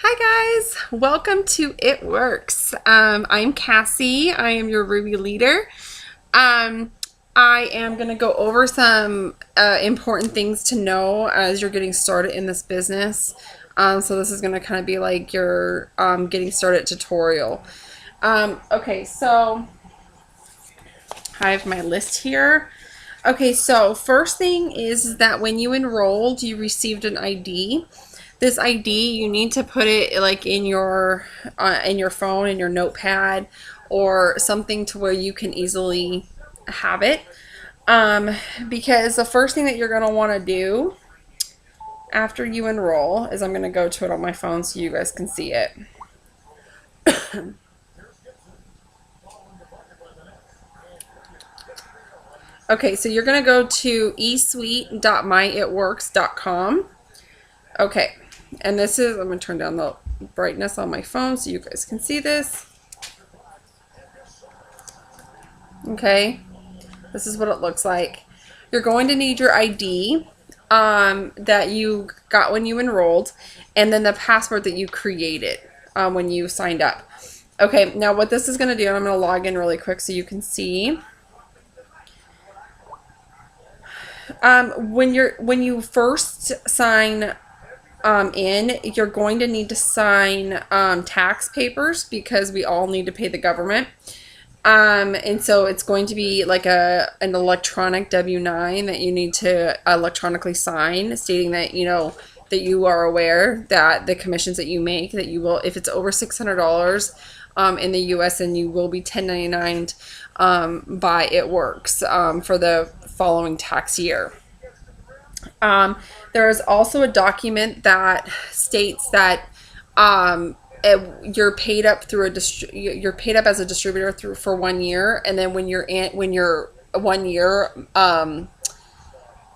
Hi guys, welcome to It Works. I'm Cassie. I am your Ruby leader. Um, I am going to go over some important things to know as you're getting started in this business. So this is going to kind of be like your getting started tutorial. Okay, so I have my list here. Okay, so first thing is that when you enrolled, you received an ID. This ID, you need to put it like in your phone, in your notepad, or something to where you can easily have it. Because the first thing that you're going to want to do after you enroll is I'm going to go to it on my phone so you guys can see it. Okay, so you're going to go to esuite.myitworks.com. Okay, and this is, I'm going to turn down the brightness on my phone so you guys can see this. Okay, this is what it looks like. You're going to need your ID that you got when you enrolled, and then the password that you created when you signed up. Okay, now what this is going to do, and I'm going to log in really quick so you can see. When you first sign in, you're going to need to sign tax papers because we all need to pay the government. And so it's going to be like an electronic W-9 that you need to electronically sign, stating that that you are aware that the commissions that you make, that you will, if it's over $600 in the U.S., and you will be 1099'd by It Works for the following tax year. There is also a document that states that you're paid up through you're paid up as a distributor for 1 year, and then when your 1 year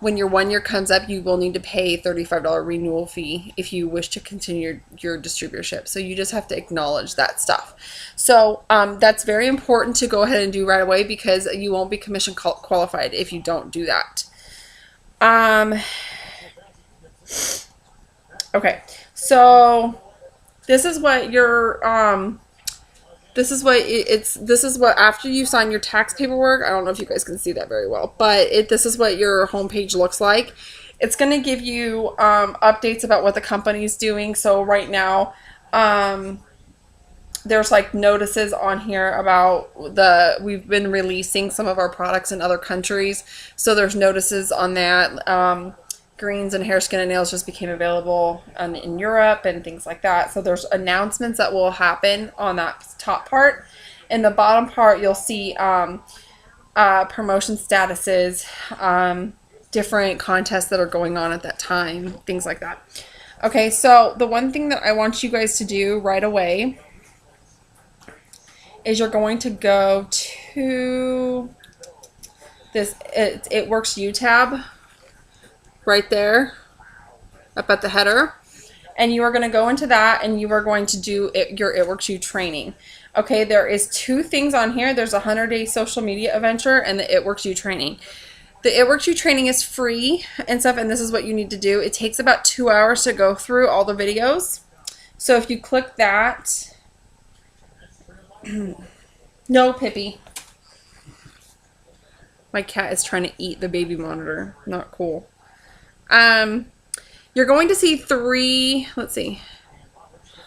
when your 1 year comes up, you will need to pay $35 renewal fee if you wish to continue your distributorship. So you just have to acknowledge that stuff. So that's very important to go ahead and do right away, because you won't be commission qualified if you don't do that. Okay, so this is what your this is what after you sign your tax paperwork. I don't know if you guys can see that very well, but this is what your homepage looks like. It's going to give you updates about what the company's doing. So right now, there's like notices on here about we've been releasing some of our products in other countries. So there's notices on that. Greens and Hair, Skin, and Nails just became available in Europe and things like that. So there's announcements that will happen on that top part. In the bottom part, you'll see promotion statuses, different contests that are going on at that time, things like that. Okay, so the one thing that I want you guys to do right away is you're going to go to this It Works U tab right there up at the header, and you are going to go into that, and you are going to do your It Works U training. Okay, there is two things on here. There's a 100-day social media adventure and the It Works U training. The It Works U training is free and stuff, and this is what you need to do. It takes about 2 hours to go through all the videos. So if you click that, no, Pippi. My cat is trying to eat the baby monitor. Not cool. You're going to see three, let's see,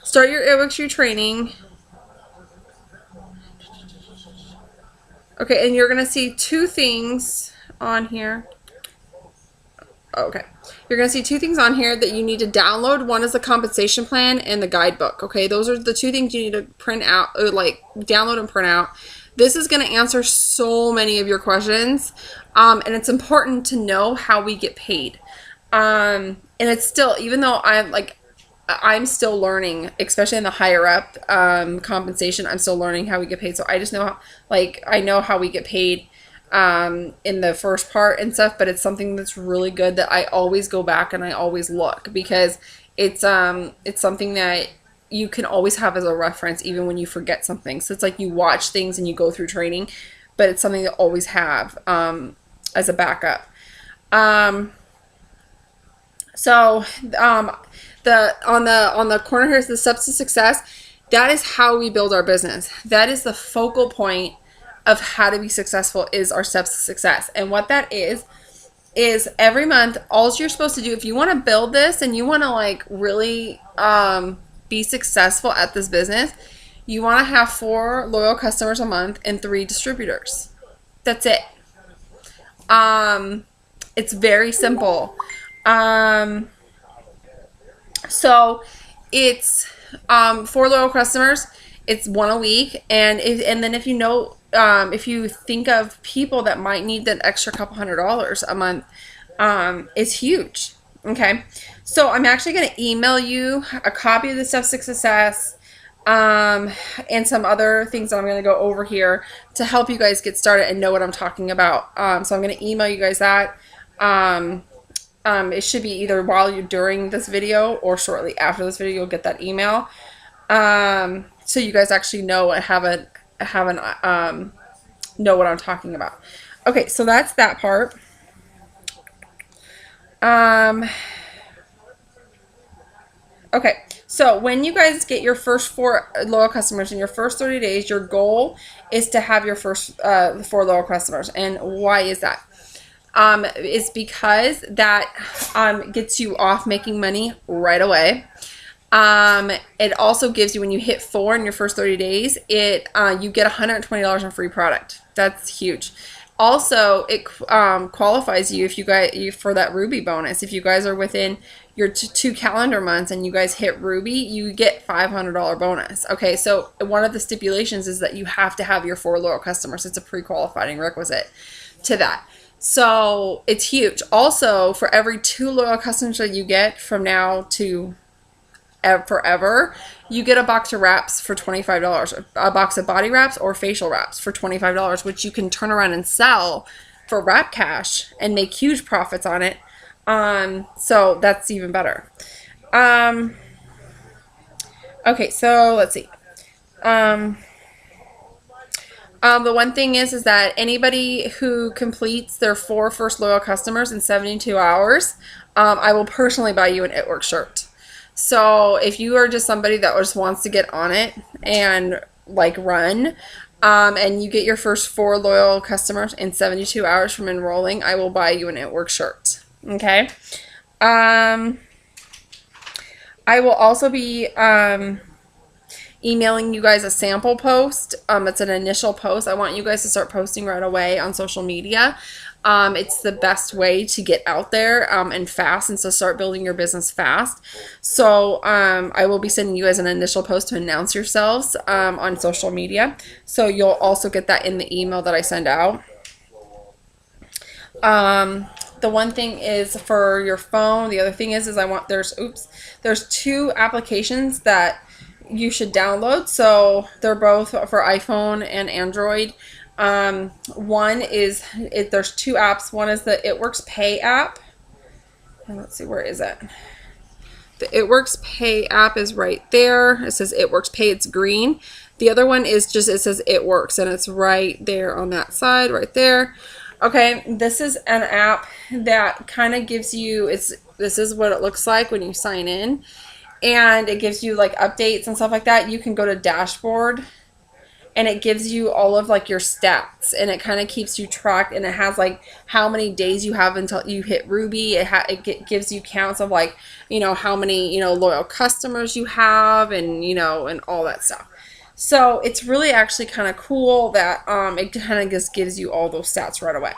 start your It Works U training. Okay, and you're going to see two things on here. Okay, you're going to see two things on here that you need to download. One is the compensation plan and the guidebook. Okay, those are the two things you need to print out, or like download and print out. This is going to answer so many of your questions, and it's important to know how we get paid. And it's still, even though I'm still learning, especially in the higher up compensation, I'm still learning how we get paid. So I just know I know how we get paid in the first part and stuff, but it's something that's really good that I always go back and I always look, because it's something that you can always have as a reference even when you forget something. So it's like you watch things and you go through training, but it's something to always have as a backup. So the on the corner here is the steps to success. That is how we build our business. That is the focal point of how to be successful, is our steps to success. And what that is every month, all you're supposed to do, if you want to build this and you want to like really be successful at this business, you want to have 4 loyal customers a month and 3 distributors. That's it. It's very simple. So it's 4 loyal customers. It's 1 a week, and then if you think of people that might need that extra couple $100 a month, it's huge. Okay, so I'm actually going to email you a copy of the Steps to Success, and some other things that I'm going to go over here to help you guys get started and know what I'm talking about. So I'm going to email you guys that. It should be either while you're during this video or shortly after this video. You'll get that email, so you guys actually know and know what I'm talking about. Okay, so that's that part. Okay, so when you guys get your first 4 loyal customers in your first 30 days, your goal is to have your first 4 loyal customers. And why is that? It's because that gets you off making money right away. It also gives you, when you hit 4 in your first 30 days, you get $120 in free product. That's huge. Also, it qualifies you for that Ruby bonus. If you guys are within your 2 calendar months and you guys hit Ruby, you get $500 bonus. Okay, so one of the stipulations is that you have to have your 4 loyal customers. It's a pre-qualifying requisite to that. So it's huge. Also, for every 2 loyal customers that you get from now to forever, you get a box of wraps for $25, a box of body wraps or facial wraps for $25, which you can turn around and sell for Wrap Cash and make huge profits on it. So that's even better. Okay, so let's see. The one thing is that anybody who completes their 4 first loyal customers in 72 hours, I will personally buy you an It Works shirt. So if you are just somebody that just wants to get on it and like run, and you get your first 4 loyal customers in 72 hours from enrolling, I will buy you an It Works shirt. Okay. I will also be emailing you guys a sample post. It's an initial post. I want you guys to start posting right away on social media. It's the best way to get out there and fast, and so start building your business fast. So I will be sending you guys an initial post to announce yourselves on social media. So you'll also get that in the email that I send out. The one thing is for your phone. The other thing is there's 2 applications that you should download. So they're both for iPhone and Android. One is, there's 2 apps. One is the It Works Pay app. And let's see, where is it? The It Works Pay app is right there. It says It Works Pay. It's green. The other one is just, it says It Works, and it's right there on that side, right there. Okay, this is an app that kind of gives you, this is what it looks like when you sign in, and it gives you like updates and stuff like that. You can go to dashboard, and it gives you all of like your stats, and it kind of keeps you tracked, and it has like how many days you have until you hit Ruby. It gives you counts of like, how many, loyal customers you have, and, and all that stuff. So it's really actually kind of cool that it kind of just gives you all those stats right away.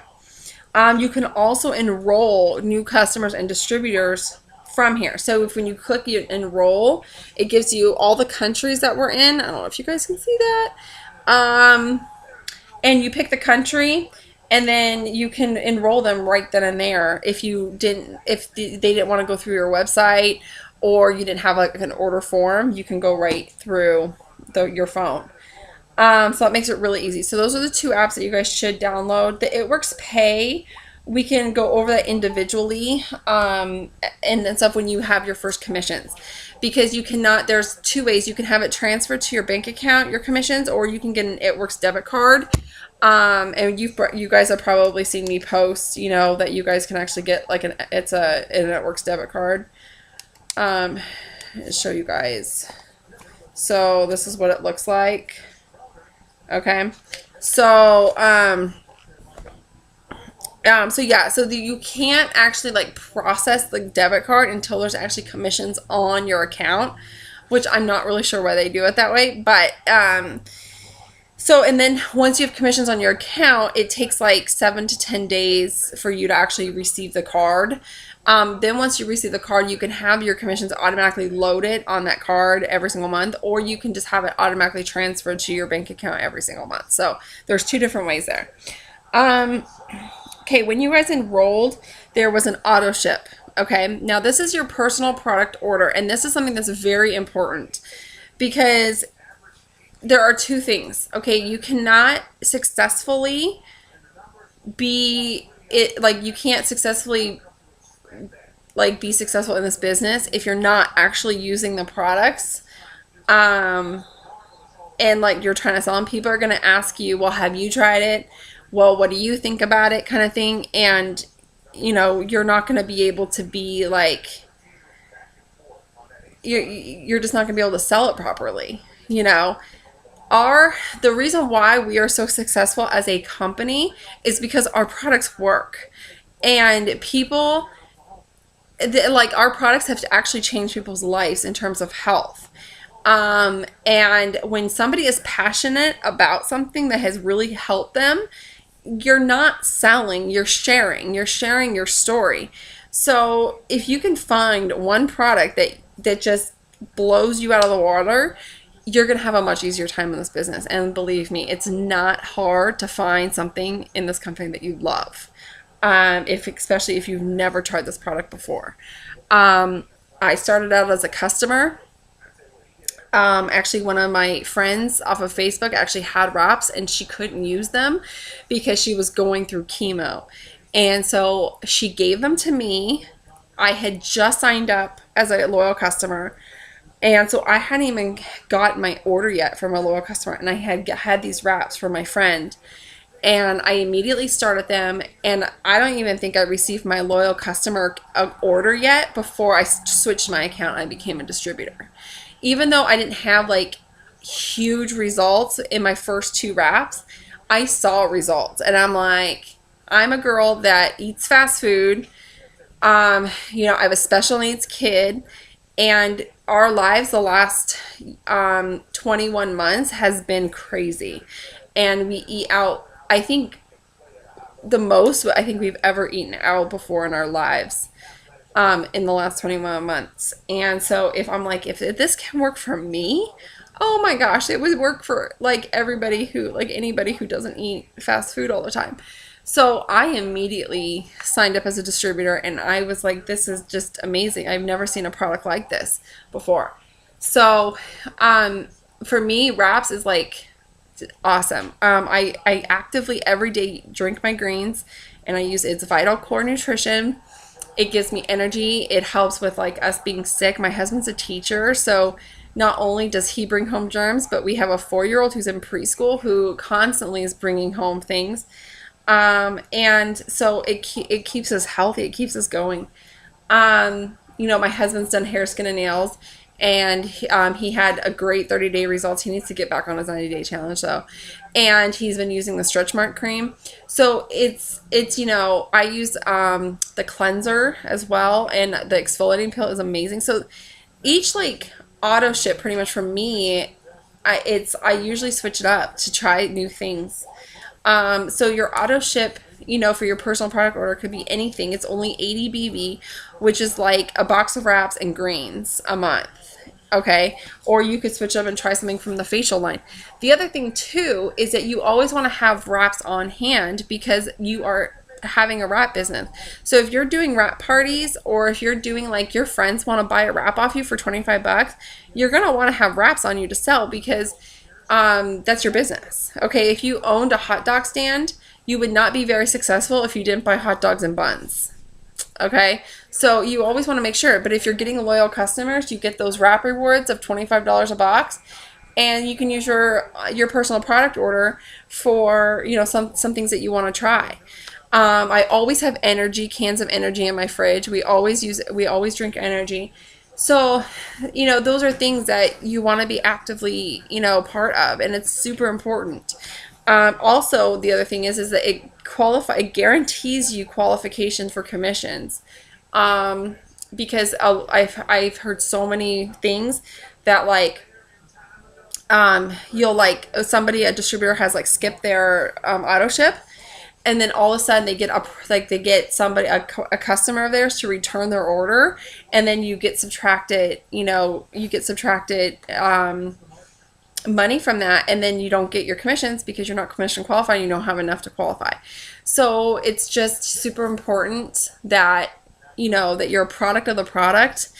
You can also enroll new customers and distributors from here. So when you click enroll, it gives you all the countries that we're in. I don't know if you guys can see that. And you pick the country, and then you can enroll them right then and there. If they didn't want to go through your website, or you didn't have like an order form, you can go right through your phone. So that makes it really easy. So those are the 2 apps that you guys should download. The It Works Pay, we can go over that individually, and stuff when you have your first commissions, because there's 2 ways. You can have it transferred to your bank account, your commissions, or you can get an It Works debit card. And you guys have probably seen me post, that you guys can actually get like an It Works debit card. Show you guys. So this is what it looks like. Okay. So, you can't actually like process the debit card until there's actually commissions on your account, which I'm not really sure why they do it that way. But, and then once you have commissions on your account, it takes like 7 to 10 days for you to actually receive the card. Then once you receive the card, you can have your commissions automatically loaded on that card every single month, or you can just have it automatically transferred to your bank account every single month. So there's 2 different ways there. Okay, when you guys enrolled, there was an auto ship. Okay, now this is your personal product order, and this is something that's very important because there are 2 things. Okay, you cannot successfully you can't successfully be successful in this business if you're not actually using the products. And like you're trying to sell them. People are going to ask you, well, have you tried it? Well, what do you think about it, kind of thing. And you're not going to be able to be like, you're just not going to be able to sell it properly. The reason why we are so successful as a company is because our products work, and people, our products have to actually change people's lives in terms of health. And when somebody is passionate about something that has really helped them, you're not selling, you're sharing your story. So if you can find one product that just blows you out of the water, you're going to have a much easier time in this business. And believe me, it's not hard to find something in this company that you love. Especially if you've never tried this product before. I started out as a customer. Actually, one of my friends off of Facebook actually had wraps, and she couldn't use them because she was going through chemo. And so she gave them to me. I had just signed up as a loyal customer. And so I hadn't even gotten my order yet from a loyal customer. And I had these wraps for my friend. And I immediately started them. And I don't even think I received my loyal customer order yet before I switched my account and I became a distributor. Even though I didn't have like huge results in my first 2 wraps, I saw results. And I'm like, I'm a girl that eats fast food. I have a special needs kid. And our lives the last 21 months has been crazy. And we eat out, I think, the most I think we've ever eaten out before in our lives in the last 21 months. And so if this can work for me, oh my gosh, it would work for anybody who doesn't eat fast food all the time. So I immediately signed up as a distributor, and I was like, this is just amazing. I've never seen a product like this before. So for me, wraps is awesome. I actively every day drink my greens, and I use It's Vital Core Nutrition. It gives me energy. It helps with us being sick. My husband's a teacher, so not only does he bring home germs, but we have a 4-year-old who's in preschool who constantly is bringing home things. And so it keeps us healthy. It keeps us going. My husband's done hair, skin, and nails, and he had a great 30-day results. He needs to get back on his 90-day challenge though. And he's been using the Stretch Mark cream. So it's I use the cleanser as well, and the exfoliating pill is amazing. So each auto ship pretty much for me, I usually switch it up to try new things. So your auto ship, for your personal product order could be anything. It's only 80 BV, which is like a box of wraps and greens a month. Okay. Or you could switch up and try something from the facial line. The other thing too, is that you always want to have wraps on hand because you are having a wrap business. So if you're doing wrap parties, or if you're doing your friends want to buy a wrap off you for $25, you're going to want to have wraps on you to sell because that's your business. Okay, if you owned a hot dog stand, you would not be very successful if you didn't buy hot dogs and buns. Okay, so you always want to make sure. But if you're getting loyal customers, you get those wrap rewards of $25 a box, and you can use your personal product order for some things that you want to try. I always have cans of energy in my fridge. We always drink energy. So, those are things that you want to be actively, part of, and it's super important. Also, the other thing is that it guarantees you qualification for commissions. Because I've heard so many things that like you'll like a distributor has like skipped their auto ship, and then all of a sudden they get somebody a customer of theirs to return their order, and then you get subtracted money from that, and then you don't get your commissions because you're not commission qualified and you don't have enough to qualify. So it's just super important that that you're a product of the product,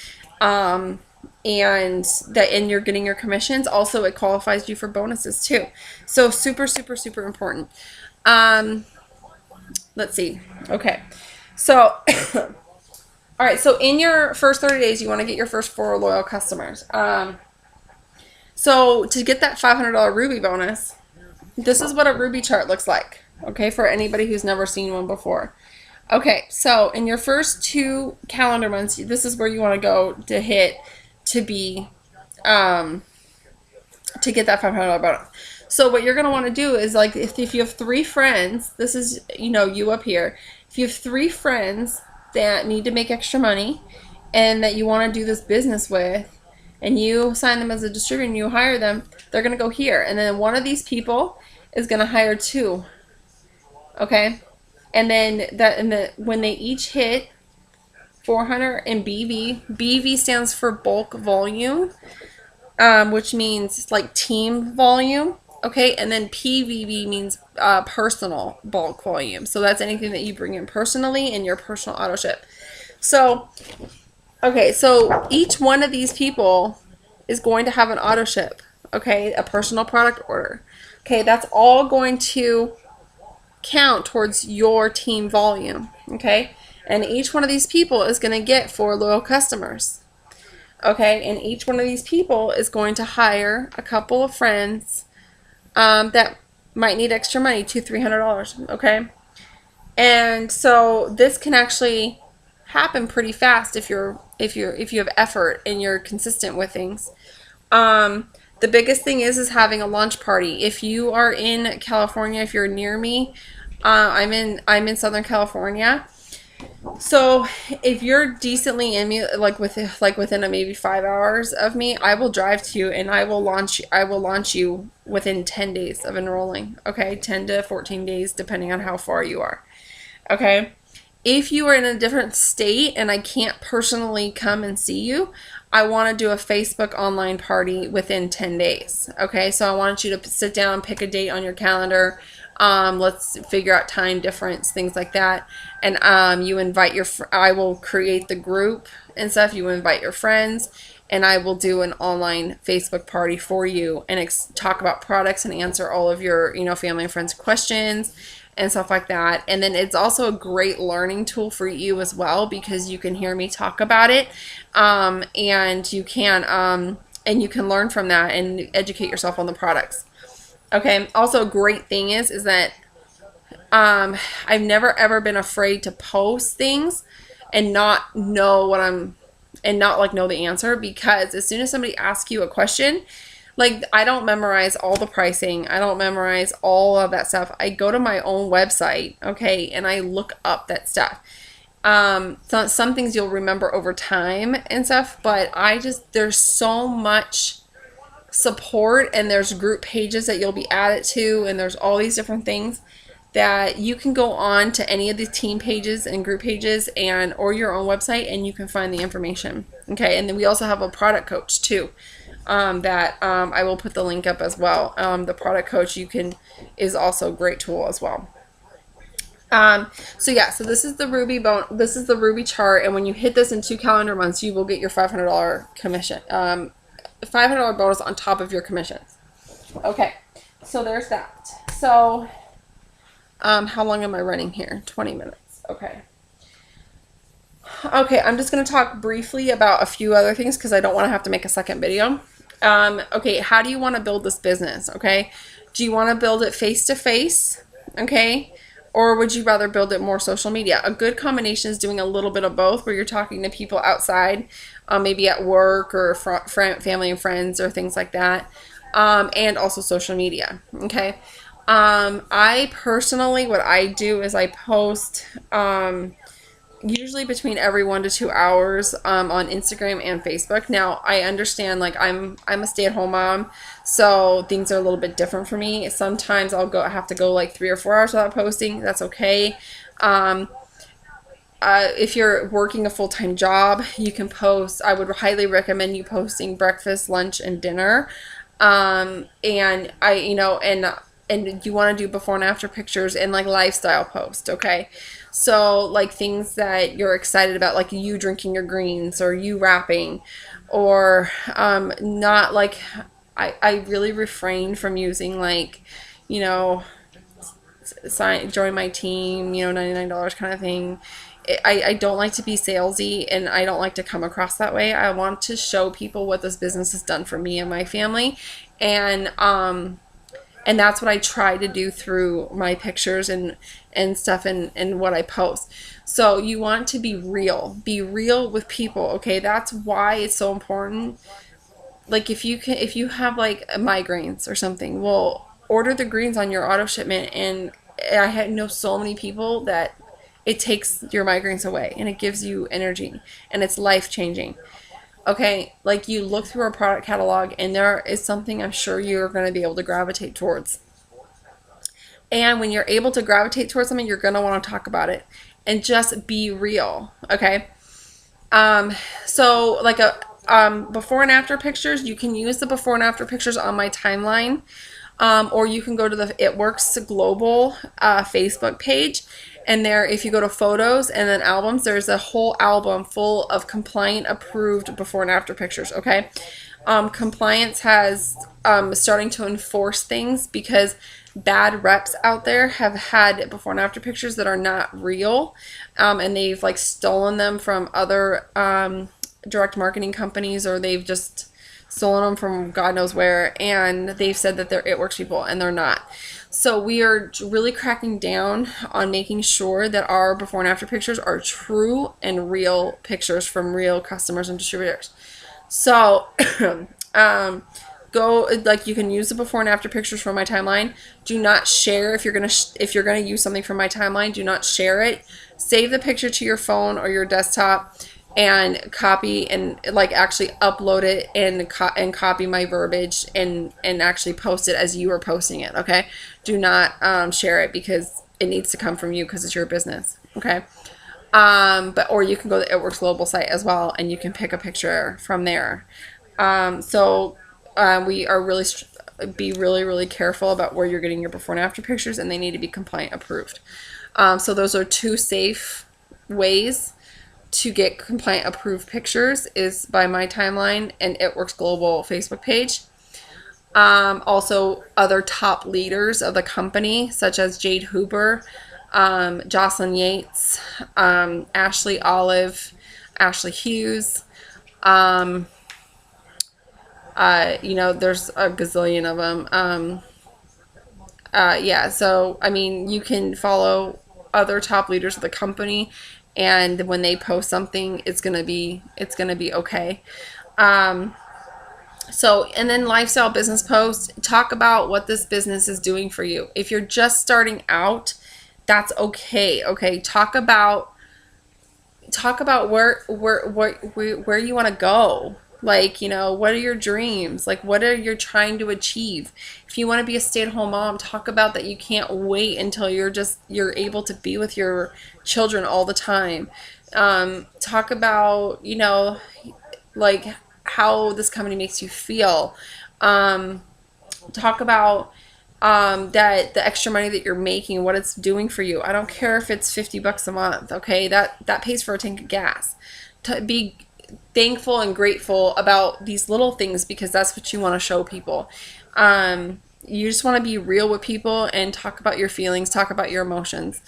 and you're getting your commissions. Also, it qualifies you for bonuses too. So super, super, super important. Let's see. Okay. So, all right. So in your first 30 days, you want to get your first 4 loyal customers. So to get that $500 Ruby bonus, this is what a Ruby chart looks like. Okay. For anybody who's never seen one before. Okay. So in your first 2 calendar months, this is where you want to go to hit to be, to get that $500 bonus. So what you're going to want to do is, like, if you have 3 friends, this is, you up here. If you have 3 friends that need to make extra money and that you want to do this business with, and you sign them as a distributor and you hire them, they're going to go here. And then one of these people is going to hire 2. Okay? And then when they each hit 400 in BV stands for bulk volume, which means like team volume. Okay, and then PVV means personal bulk volume. So that's anything that you bring in personally in your personal auto ship. So, okay, so each one of these people is going to have an auto ship. Okay, a personal product order. Okay, that's all going to count towards your team volume. Okay, and each one of these people is going to get 4 loyal customers. Okay, and each one of these people is going to hire a couple of friends that might need extra money, $200-$300. Okay, and so this can actually happen pretty fast if you have effort and you're consistent with things. The biggest thing is having a launch party. If you are in California, if you're near me, I'm in Southern California. So if you're decently in me, within maybe 5 hours of me, I will drive to you and I will launch you within 10 days of enrolling. Okay, 10 to 14 days depending on how far you are. Okay, if you are in a different state and I can't personally come and see you, I want to do a Facebook online party within 10 days. Okay, so I want you to sit down, pick a date on your calendar. Let's figure out time difference, things like that. And you invite I will create the group and stuff. You invite your friends, and I will do an online Facebook party for you and talk about products and answer all of your, family and friends questions and stuff like that. And then it's also a great learning tool for you as well, because you can hear me talk about it, and you can learn from that and educate yourself on the products. Okay. Also, a great thing is that I've never ever been afraid to post things and not know know the answer, because as soon as somebody asks you a question, like, I don't memorize all the pricing. I don't memorize all of that stuff. I go to my own website, okay, and I look up that stuff. So some things you'll remember over time and stuff, but there's so much support, and there's group pages that you'll be added to, and there's all these different things that you can go on to any of the team pages and group pages or your own website, and you can find the information. Okay, and then we also have a product coach too, that I will put the link up as well. The product coach is also a great tool as well. So this is the Ruby chart, and when you hit this in 2 calendar months, you will get your $500 commission, $500 bonus on top of your commissions. Okay, so there's that. So, how long am I running here? 20 minutes. Okay. Okay, I'm just going to talk briefly about a few other things because I don't want to have to make a second video. Okay, how do you want to build this business? Okay, do you want to build it face-to-face? Okay, Or would you rather build it more social media? A good combination is doing a little bit of both, where you're talking to people outside, maybe at work or family and friends or things like that, and also social media. Okay. I personally, what I do is I post usually between every 1 to 2 hours on Instagram and Facebook. Now I understand, like, I'm a stay-at-home mom, so things are a little bit different for me. Sometimes I have to go like 3 or 4 hours without posting. That's okay. If you're working a full-time job, you can post. I would highly recommend you posting breakfast, lunch, and dinner. And I, and you want to do before and after pictures and like lifestyle post, okay? So like things that you're excited about, like you drinking your greens or you rapping, or not like, I really refrain from using like, you know, join my team, $99 kind of thing. I don't like to be salesy, and I don't like to come across that way. I want to show people what this business has done for me and my family, and that's what I try to do through my pictures and stuff, and what I post. So you want to be real with people, okay? That's why it's so important. Like if you have like migraines or something, well, order the greens on your auto shipment. And I know so many people that it takes your migraines away, and it gives you energy, and it's life changing. Okay, like you look through our product catalog, and there is something I'm sure you're going to be able to gravitate towards. And when you're able to gravitate towards something, you're going to want to talk about it, and just be real. Okay. So like before and after pictures, you can use the before and after pictures on my timeline. Or you can go to the It Works Global Facebook page, and there, if you go to photos and then albums, there's a whole album full of compliant approved before and after pictures. Okay. Compliance has starting to enforce things, because bad reps out there have had before and after pictures that are not real, and they've like stolen them from other direct marketing companies, or they've just stolen them from God knows where, and they've said that they're It Works people, and they're not. So we are really cracking down on making sure that our before and after pictures are true and real pictures from real customers and distributors. So go, like, you can use the before and after pictures from my timeline. Do not share if you're gonna use something from my timeline. Do not share it. Save the picture to your phone or your desktop, and copy and like actually upload it, and copy my verbiage, and actually post it as you are posting it. Okay, do not share it, because it needs to come from you, because it's your business. Okay. Or you can go to the It Works Global site as well, and you can pick a picture from there. We are really careful about where you're getting your before and after pictures, and they need to be compliant approved. So those are two safe ways to get compliant approved pictures, is by my timeline and It Works Global Facebook page. Also other top leaders of the company, such as Jade Hooper, Jocelyn Yates, Ashley Olive, Ashley Hughes. There's a gazillion of them. Yeah, so I mean, you can follow other top leaders of the company, and when they post something, it's gonna be okay. So, and then lifestyle business posts, talk about what this business is doing for you. If you're just starting out, that's okay. Okay, talk about where you want to go. Like, what are your dreams? Like, what are you trying to achieve? If you want to be a stay-at-home mom, talk about that you can't wait until you're able to be with your children all the time. Talk about, like how this company makes you feel. Talk about that the extra money that you're making, what it's doing for you. I don't care if it's $50 a month. Okay, that pays for a tank of gas. To be thankful and grateful about these little things, because that's what you want to show people. You just want to be real with people and talk about your feelings, talk about your emotions.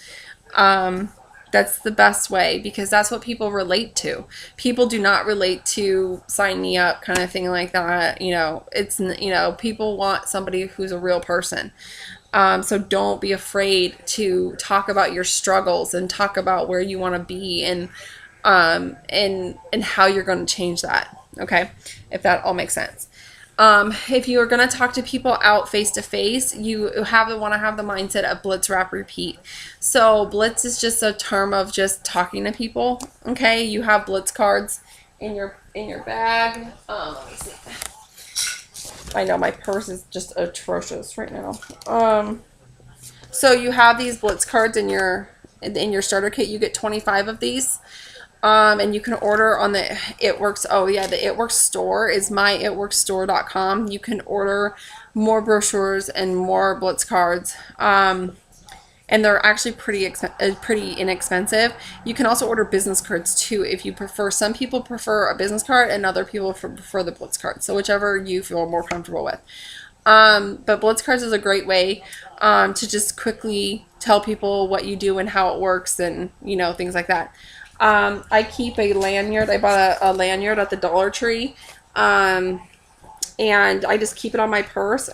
That's the best way, because that's what people relate to. People do not relate to sign me up kind of thing like that. People want somebody who's a real person. So don't be afraid to talk about your struggles and talk about where you want to be, and how you're going to change that. Okay, if that all makes sense. If you are going to talk to people out face to face, you want to have the mindset of blitz, wrap, repeat. So blitz is just a term of just talking to people. Okay, you have blitz cards in your bag. Let me see. I know my purse is just atrocious right now. So you have these blitz cards in your starter kit. You get 25 of these. And you can order on the It Works. Oh yeah, the It Works store is myitworksstore.com. You can order more brochures and more blitz cards. And they're actually pretty inexpensive. You can also order business cards too if you prefer. Some people prefer a business card and other people prefer the blitz card. So whichever you feel more comfortable with. But blitz cards is a great way to just quickly tell people what you do and how it works, and things like that. I keep a lanyard. I bought a lanyard at the Dollar Tree, and I just keep it on my purse.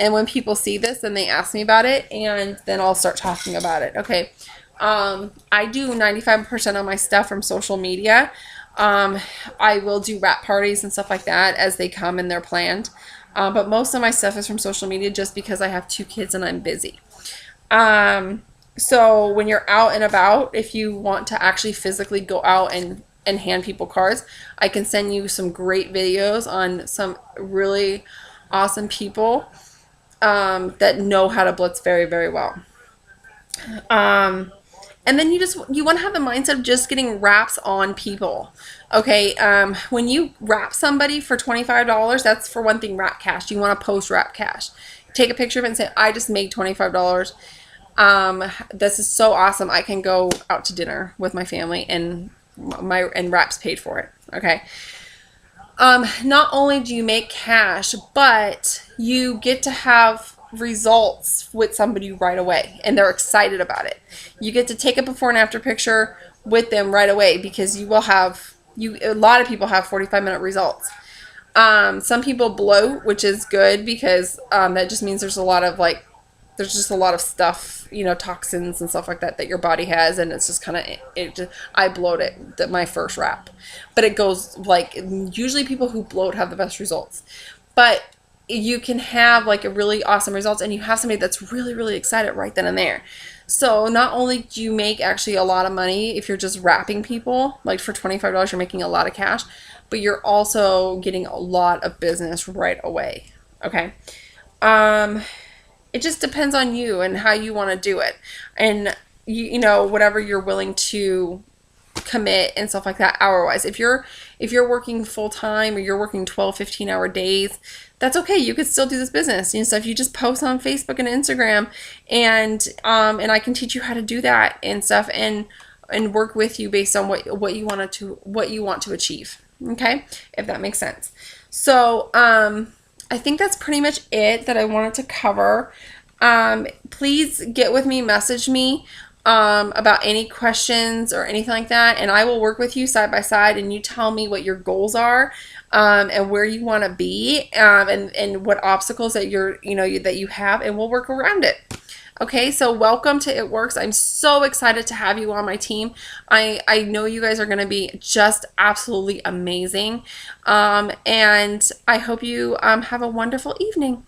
And when people see this, then they ask me about it, and then I'll start talking about it. Okay, I do 95% of my stuff from social media. I will do wrap parties and stuff like that as they come and they're planned, but most of my stuff is from social media, just because I have 2 kids and I'm busy. So when you're out and about, if you want to actually physically go out and hand people cards, I can send you some great videos on some really awesome people that know how to blitz very, very well. And then you want to have the mindset of just getting wraps on people. Okay, when you wrap somebody for $25, that's, for one thing, wrap cash. You want to post wrap cash. Take a picture of it and say, I just made $25. This is so awesome. I can go out to dinner with my family, and wraps paid for it. Okay. Not only do you make cash, but you get to have results with somebody right away, and they're excited about it. You get to take a before and after picture with them right away, because a lot of people have 45-minute results. Some people bloat, which is good, because that just means there's just a lot of stuff, toxins and stuff like that your body has, and it's just kind of, I bloated my first wrap. But it goes, usually people who bloat have the best results. But you can have a really awesome results, and you have somebody that's really, really excited right then and there. So not only do you make actually a lot of money if you're just wrapping people, for $25 you're making a lot of cash, but you're also getting a lot of business right away. Okay. It just depends on you and how you want to do it, and whatever you're willing to commit and stuff like that, hour wise. If you're working full time, or you're working 12-15 hour days, that's okay. You could still do this business. So if you just post on Facebook and Instagram, and I can teach you how to do that and stuff, and work with you based on what you want to achieve. Okay, if that makes sense. So I think that's pretty much it that I wanted to cover. Please get with me, message me about any questions or anything like that, and I will work with you side by side, and you tell me what your goals are, and where you want to be, and what obstacles that that you have, and we'll work around it. Okay, so welcome to It Works. I'm so excited to have you on my team. I know you guys are going to be just absolutely amazing. And I hope you have a wonderful evening.